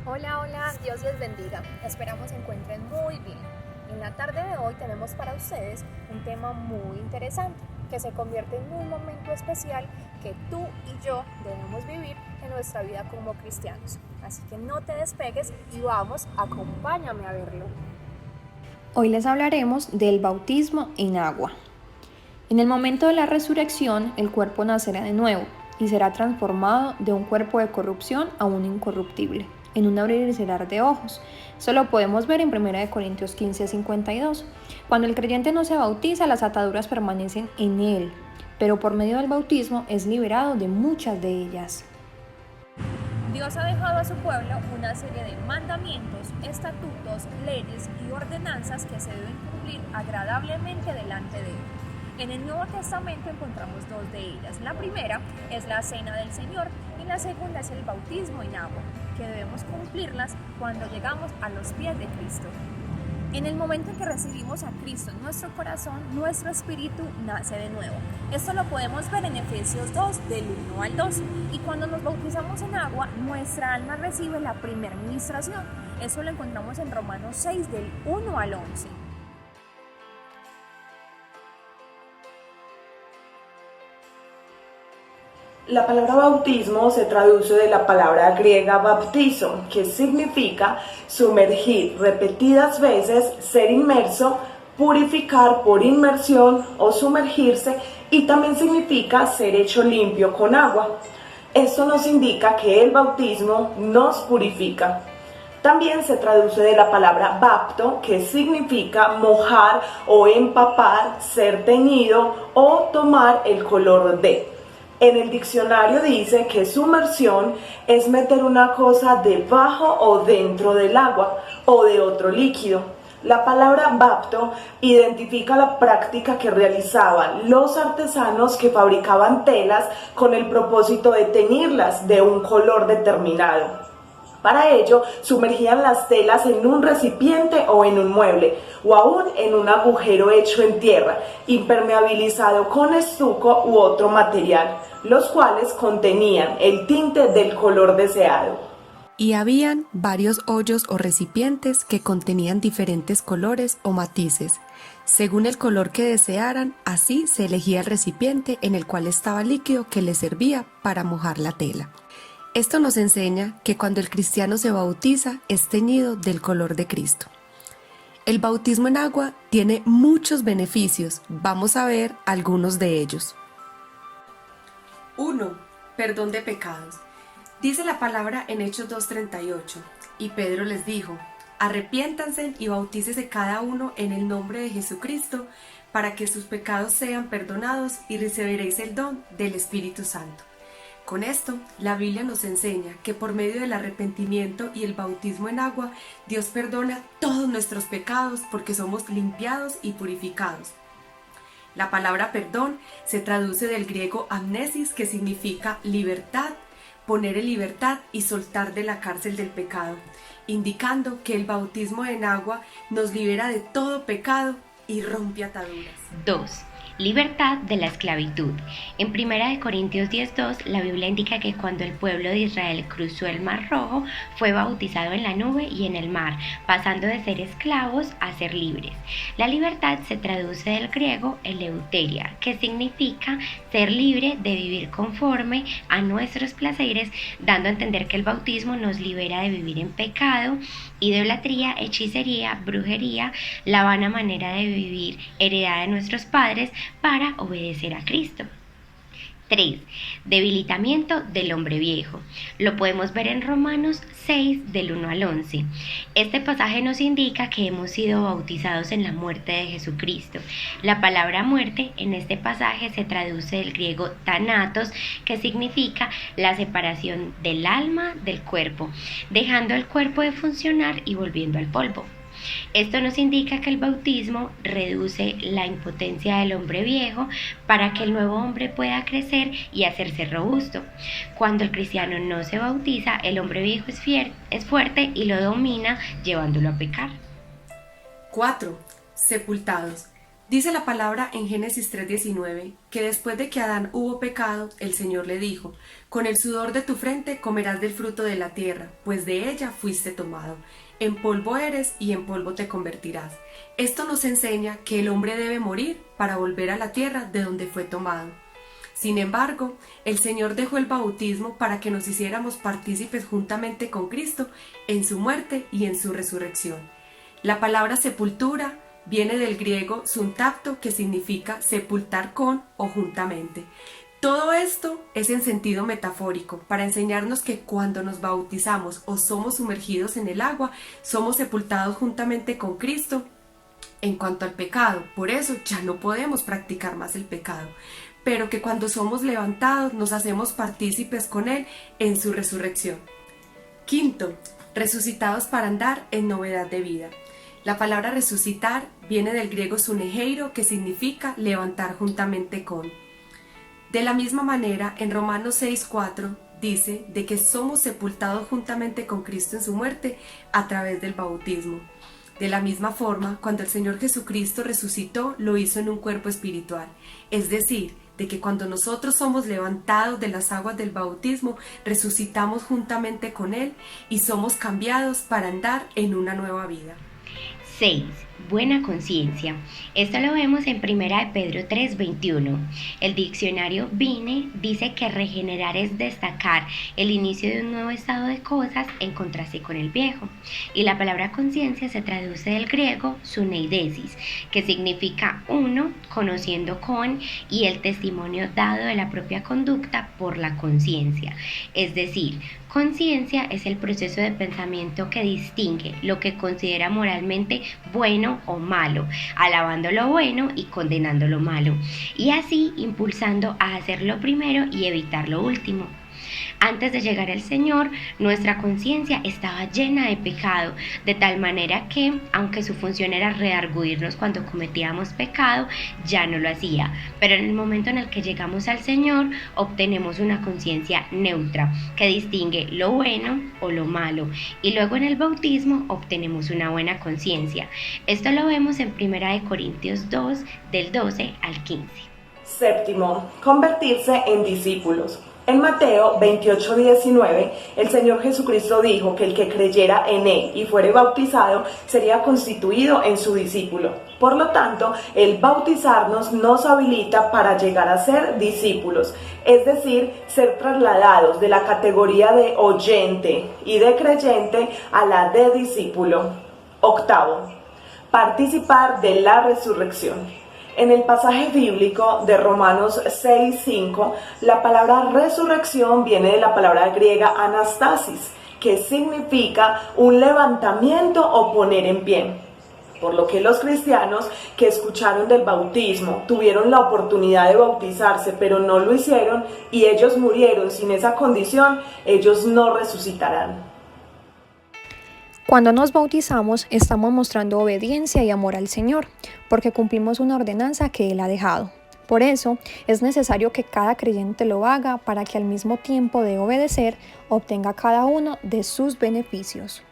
Hola, hola, Dios les bendiga. Esperamos se encuentren muy bien. En la tarde de hoy tenemos para ustedes un tema muy interesante que se convierte en un momento especial que tú y yo debemos vivir en nuestra vida como cristianos. Así que no te despegues y vamos, acompáñame a verlo. Hoy les hablaremos del bautismo en agua. En el momento de la resurrección, el cuerpo nacerá de nuevo y será transformado de un cuerpo de corrupción a un incorruptible, en un abrir y cerrar de ojos. Eso lo podemos ver en 1 Corintios 15:52. Cuando el creyente no se bautiza, las ataduras permanecen en él, pero por medio del bautismo es liberado de muchas de ellas. Dios ha dejado a su pueblo una serie de mandamientos, estatutos, leyes y ordenanzas que se deben cumplir agradablemente delante de Él. En el Nuevo Testamento encontramos dos de ellas. La primera es la Cena del Señor y la segunda es el bautismo en agua, que debemos cumplirlas cuando llegamos a los pies de Cristo. En el momento en que recibimos a Cristo en nuestro corazón, nuestro espíritu nace de nuevo. Esto lo podemos ver en Efesios 2, del 1 al 2. Y cuando nos bautizamos en agua, nuestra alma recibe la primera ministración. Eso lo encontramos en Romanos 6, del 1 al 11. La palabra bautismo se traduce de la palabra griega baptizo, que significa sumergir repetidas veces, ser inmerso, purificar por inmersión o sumergirse, y también significa ser hecho limpio con agua. Esto nos indica que el bautismo nos purifica. También se traduce de la palabra bapto, que significa mojar o empapar, ser teñido o tomar el color de. En el diccionario dice que sumersión es meter una cosa debajo o dentro del agua o de otro líquido. La palabra bapto identifica la práctica que realizaban los artesanos que fabricaban telas con el propósito de teñirlas de un color determinado. Para ello, sumergían las telas en un recipiente o en un mueble, o aún en un agujero hecho en tierra, impermeabilizado con estuco u otro material, los cuales contenían el tinte del color deseado. Y habían varios hoyos o recipientes que contenían diferentes colores o matices. Según el color que desearan, así se elegía el recipiente en el cual estaba el líquido que le servía para mojar la tela. Esto nos enseña que cuando el cristiano se bautiza es teñido del color de Cristo. El bautismo en agua tiene muchos beneficios. Vamos a ver algunos de ellos. 1. Perdón de pecados. Dice la palabra en Hechos 2:38, y Pedro les dijo: arrepiéntanse y bautícese cada uno en el nombre de Jesucristo para que sus pecados sean perdonados y recibiréis el don del Espíritu Santo. Con esto, la Biblia nos enseña que por medio del arrepentimiento y el bautismo en agua, Dios perdona todos nuestros pecados porque somos limpiados y purificados. La palabra perdón se traduce del griego amnesis, que significa libertad, poner en libertad y soltar de la cárcel del pecado, indicando que el bautismo en agua nos libera de todo pecado y rompe ataduras. 2. Libertad de la esclavitud. En 1 Corintios 10:2, la Biblia indica que cuando el pueblo de Israel cruzó el Mar Rojo, fue bautizado en la nube y en el mar, pasando de ser esclavos a ser libres. La libertad se traduce del griego eleuteria, que significa ser libre de vivir conforme a nuestros placeres, dando a entender que el bautismo nos libera de vivir en pecado, idolatría, hechicería, brujería, la vana manera de vivir heredada de nuestros padres, para obedecer a Cristo. 3. Debilitamiento del hombre viejo. Lo podemos ver en Romanos 6, del 1 al 11. Este pasaje nos indica que hemos sido bautizados en la muerte de Jesucristo. La palabra muerte en este pasaje se traduce del griego thanatos, que significa la separación del alma del cuerpo, dejando el cuerpo de funcionar y volviendo al polvo. Esto nos indica que el bautismo reduce la impotencia del hombre viejo para que el nuevo hombre pueda crecer y hacerse robusto. Cuando el cristiano no se bautiza, el hombre viejo es fuerte y lo domina, llevándolo a pecar. 4. Sepultados. Dice la palabra en Génesis 3:19 que después de que Adán hubo pecado, el Señor le dijo: con el sudor de tu frente comerás del fruto de la tierra, pues de ella fuiste tomado. En polvo eres y en polvo te convertirás. Esto nos enseña que el hombre debe morir para volver a la tierra de donde fue tomado. Sin embargo, el Señor dejó el bautismo para que nos hiciéramos partícipes juntamente con Cristo en su muerte y en su resurrección. La palabra sepultura viene del griego suntapto, que significa sepultar con o juntamente. Todo esto es en sentido metafórico, para enseñarnos que cuando nos bautizamos o somos sumergidos en el agua, somos sepultados juntamente con Cristo en cuanto al pecado. Por eso ya no podemos practicar más el pecado, pero que cuando somos levantados nos hacemos partícipes con Él en su resurrección. Quinto, resucitados para andar en novedad de vida. La palabra resucitar viene del griego suneheiro, que significa levantar juntamente con. De la misma manera, en Romanos 6:4 dice de que somos sepultados juntamente con Cristo en su muerte a través del bautismo. De la misma forma, cuando el Señor Jesucristo resucitó, lo hizo en un cuerpo espiritual, es decir, de que cuando nosotros somos levantados de las aguas del bautismo, resucitamos juntamente con Él y somos cambiados para andar en una nueva vida. 6. Buena conciencia. Esto lo vemos en 1 de Pedro 3:21. El diccionario Vine dice que regenerar es destacar el inicio de un nuevo estado de cosas en contraste con el viejo. Y la palabra conciencia se traduce del griego suneidesis, que significa uno, conociendo con, y el testimonio dado de la propia conducta por la conciencia. Es decir, conciencia es el proceso de pensamiento que distingue lo que considera moralmente bueno o malo, alabando lo bueno y condenando lo malo, y así impulsando a hacer lo primero y evitar lo último. Antes de llegar al Señor, nuestra conciencia estaba llena de pecado, de tal manera que, aunque su función era redarguirnos cuando cometíamos pecado, ya no lo hacía. Pero en el momento en el que llegamos al Señor, obtenemos una conciencia neutra, que distingue lo bueno o lo malo. Y luego en el bautismo obtenemos una buena conciencia. Esto lo vemos en 1 de Corintios 2, del 12 al 15. Séptimo, convertirse en discípulos. En Mateo 28:19, el Señor Jesucristo dijo que el que creyera en Él y fuere bautizado sería constituido en su discípulo. Por lo tanto, el bautizarnos nos habilita para llegar a ser discípulos, es decir, ser trasladados de la categoría de oyente y de creyente a la de discípulo. Octavo, participar de la resurrección. En el pasaje bíblico de Romanos 6:5, la palabra resurrección viene de la palabra griega anastasis, que significa un levantamiento o poner en pie. Por lo que los cristianos que escucharon del bautismo tuvieron la oportunidad de bautizarse, pero no lo hicieron y ellos murieron sin esa condición, ellos no resucitarán. Cuando nos bautizamos, estamos mostrando obediencia y amor al Señor, porque cumplimos una ordenanza que Él ha dejado. Por eso, es necesario que cada creyente lo haga para que al mismo tiempo de obedecer, obtenga cada uno de sus beneficios.